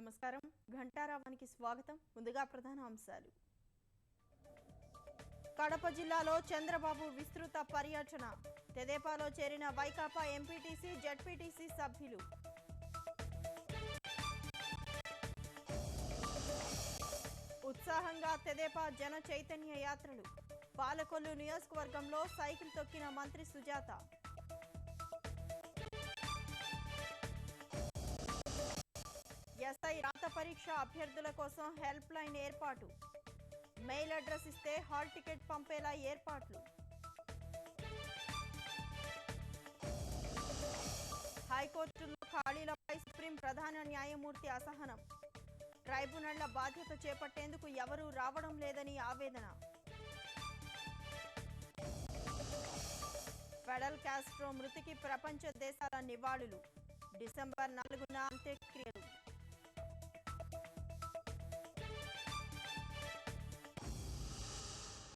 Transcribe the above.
నమస్కారం ఘంటారావానికి స్వాగతం ముందుగా ప్రధాన అంశాలు కడప జిల్లాలో చంద్రబాబు విస్తృత పర్యటన తెదేపాలో చేరిన వైకాపా ఎంపీటీసీ జెడ్పీటీసీ సభ్యులు ఉత్సాహంగా తెదేపా జన చైతన్య యాత్రలు పాలకొల్లు నియోజకవర్గంలో సైకిల్ తొక్కిన మంత్రి సుజాత ఎస్ఐ రాత పరీక్ష అభ్యర్థుల కోసం హెల్ప్ లైన్ ఏర్పాటు మెయిల్ అడ్రస్ ఇస్తే హాల్ టికెట్ పంపేలా ఏర్పాట్లు హైకోర్టులో ఖాళీలపై సుప్రీం ప్రధాన న్యాయమూర్తి అసహనం ట్రైబ్యునళ్ల బాధ్యత చేపట్టేందుకు ఎవరూ రావడం లేదని ఆవేదన ఫెడల్ కాస్ట్రో మృతికి ప్రపంచ దేశాల నివాళులు డిసెంబర్ 4న అంత్యక్రియలు